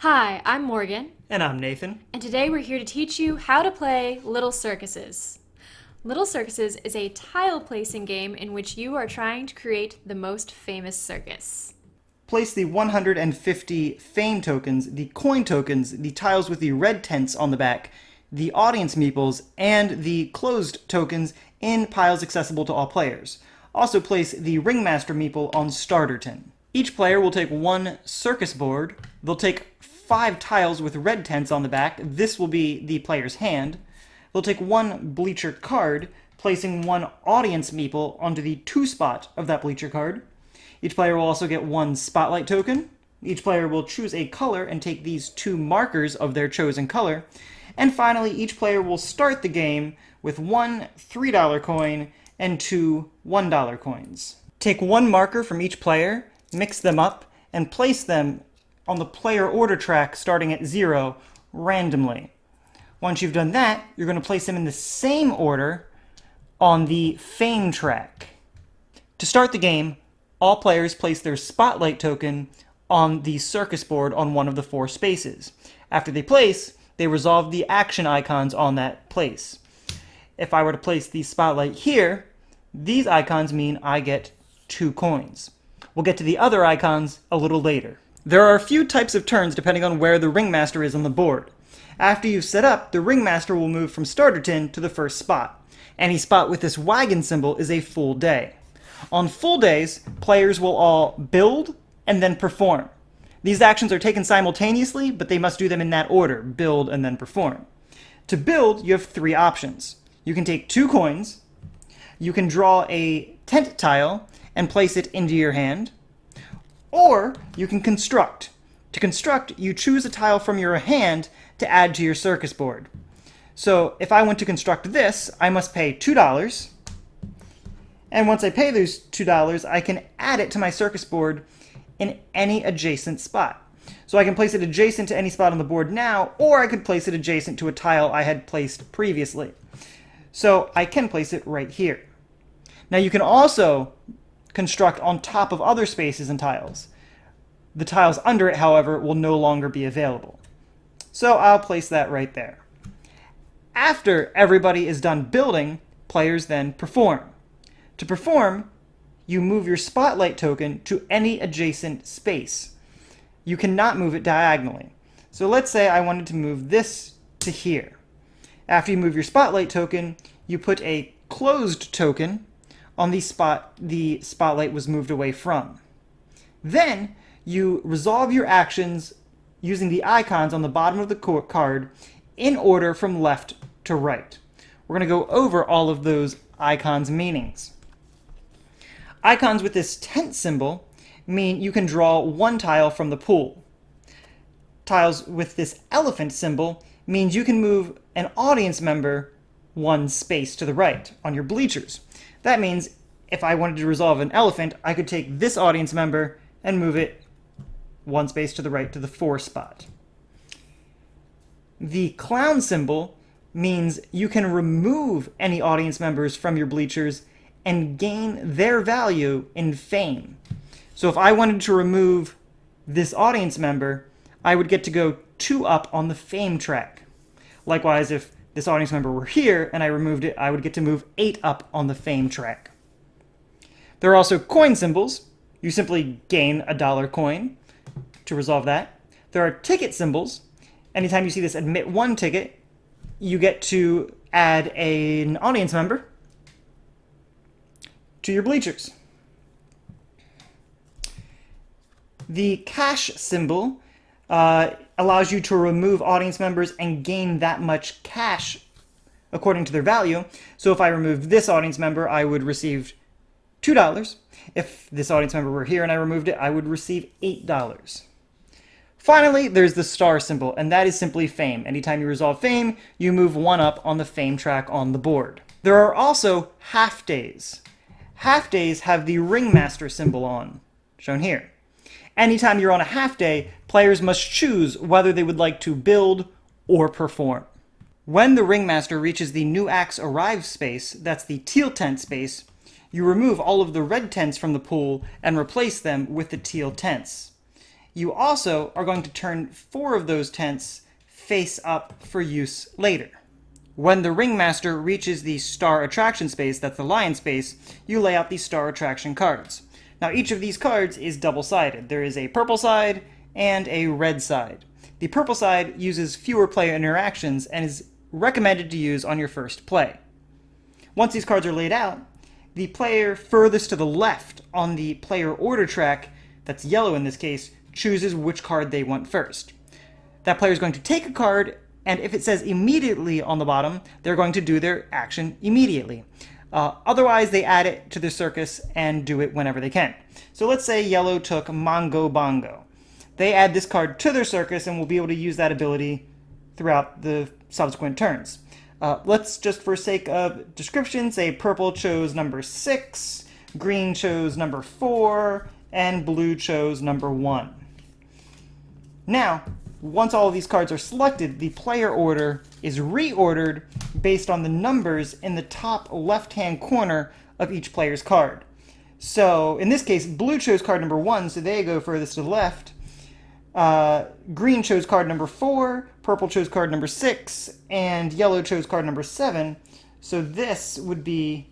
Hi, I'm Morgan, And I'm Nathan. and today we're here to teach you how to play Little Circuses. Little Circuses is a tile placing game in which you are trying to create the most famous circus. Place the 150 fame tokens, the coin tokens, the tiles with the red tents on the back, the audience meeples, and the closed tokens in piles accessible to all players. Also place the ringmaster meeple on starter tin. Each player will take one circus board. They'll take 5 tiles with red tents on the back. This will be the player's hand. They'll take one bleacher card, placing one audience meeple onto the 2 spot of that bleacher card. Each player will also get one spotlight token. Each player will choose a color and take these 2 markers of their chosen color. And finally, each player will start the game with one $3 coin and 2 $1 coins. Take one marker from each player, mix them up, and place them on the player order track starting at 0 randomly. Once you've done that, you're going to place them in the same order on the fame track. To start the game, all players place their spotlight token on the circus board on one of the 4 spaces. After they place, they resolve the action icons on that place. If I were to place the spotlight here, these icons mean I get 2 coins. We'll get to the other icons a little later. There are a few types of turns depending on where the ringmaster is on the board. After you've set up, the ringmaster will move from starter tin to the first spot. Any spot with this wagon symbol is a full day. On full days, players will all build and then perform. These actions are taken simultaneously, but they must do them in that order: build and then perform. To build, you have 3 options. You can take 2 coins, you can draw a tent tile and place it into your hand, or you can construct. To construct, you choose a tile from your hand to add to your circus board. So if I want to construct this, I must pay $2. And once I pay those $2, I can add it to my circus board in any adjacent spot. So I can place it adjacent to any spot on the board now, or I could place it adjacent to a tile I had placed previously. So I can place it right here. Now you can also construct on top of other spaces and tiles. The tiles under it, however, will no longer be available. So I'll place that right there. After everybody is done building, players then perform. To perform, you move your spotlight token to any adjacent space. You cannot move it diagonally. So let's say I wanted to move this to here. After you move your spotlight token, you put a closed token on the spot the spotlight was moved away from. Then you resolve your actions using the icons on the bottom of the card in order from left to right. We're going to go over all of those icons' meanings. Icons with this tent symbol mean you can draw 1 tile from the pool. Tiles with this elephant symbol means you can move an audience member 1 space to the right on your bleachers. That means if I wanted to resolve an elephant, I could take this audience member and move it 1 space to the right to the 4 spot. The clown symbol means you can remove any audience members from your bleachers and gain their value in fame. So if I wanted to remove this audience member, I would get to go 2 up on the fame track. Likewise, if this audience member were here and I removed it, I would get to move 8 up on the fame track. There are also coin symbols. You simply gain a dollar coin to resolve that. There are ticket symbols. Anytime you see this admit 1 ticket, you get to add an audience member to your bleachers. The cash symbol allows you to remove audience members and gain that much cash according to their value. So if I removed this audience member, I would receive $2. If this audience member were here and I removed it, I would receive $8. Finally, there's the star symbol, and that is simply fame. Anytime you resolve fame, you move 1 up on the fame track on the board. There are also half days. Half days have the ringmaster symbol on, shown here. Anytime you're on a half day, players must choose whether they would like to build or perform. When the ringmaster reaches the new acts arrive space, that's the teal tent space, you remove all of the red tents from the pool and replace them with the teal tents. You also are going to turn 4 of those tents face up for use later. When the ringmaster reaches the star attraction space, that's the lion space, you lay out the star attraction cards. Now each of these cards is double-sided. There is a purple side and a red side. The purple side uses fewer player interactions and is recommended to use on your first play. Once these cards are laid out, the player furthest to the left on the player order track, that's yellow in this case, chooses which card they want first. That player is going to take a card, and if it says immediately on the bottom, they're going to do their action immediately. Otherwise, they add it to the circus and do it whenever they can. So let's say yellow took Mongo Bongo. They add this card to their circus and will be able to use that ability throughout the subsequent turns. Let's just, for sake of description, say purple chose number 6, green chose number 4, and blue chose number 1. Now, once all of these cards are selected, the player order is reordered based on the numbers in the top left-hand corner of each player's card. So, in this case, blue chose card number 1, so they go furthest to the left. Green chose card number 4, purple chose card number 6, and yellow chose card number 7. So this would be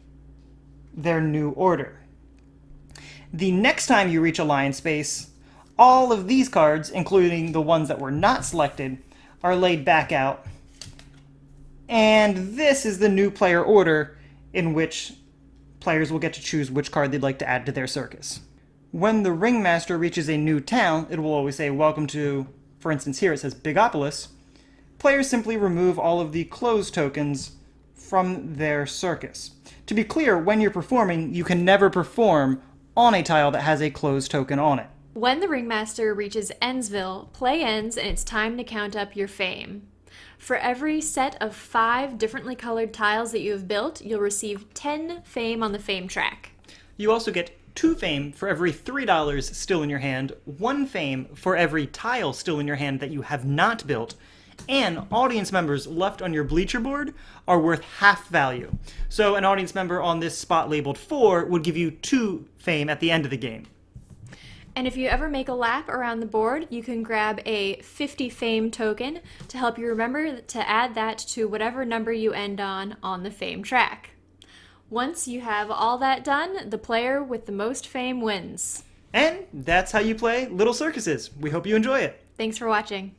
their new order. The next time you reach a lion space, all of these cards, including the ones that were not selected, are laid back out. And this is the new player order in which players will get to choose which card they'd like to add to their circus. When the ringmaster reaches a new town, it will always say, welcome to, for instance here it says Bigopolis. Players simply remove all of the closed tokens from their circus. To be clear, when you're performing, you can never perform on a tile that has a closed token on it. When the ringmaster reaches Endsville, play ends and it's time to count up your fame. For every set of 5 differently colored tiles that you have built, you'll receive 10 fame on the fame track. You also get 2 fame for every $3 still in your hand, 1 fame for every tile still in your hand that you have not built, and audience members left on your bleacher board are worth half value. So an audience member on this spot labeled 4 would give you 2 fame at the end of the game. And if you ever make a lap around the board, you can grab a 50 fame token to help you remember to add that to whatever number you end on the fame track. Once you have all that done, the player with the most fame wins. And that's how you play Little Circuses. We hope you enjoy it. Thanks for watching.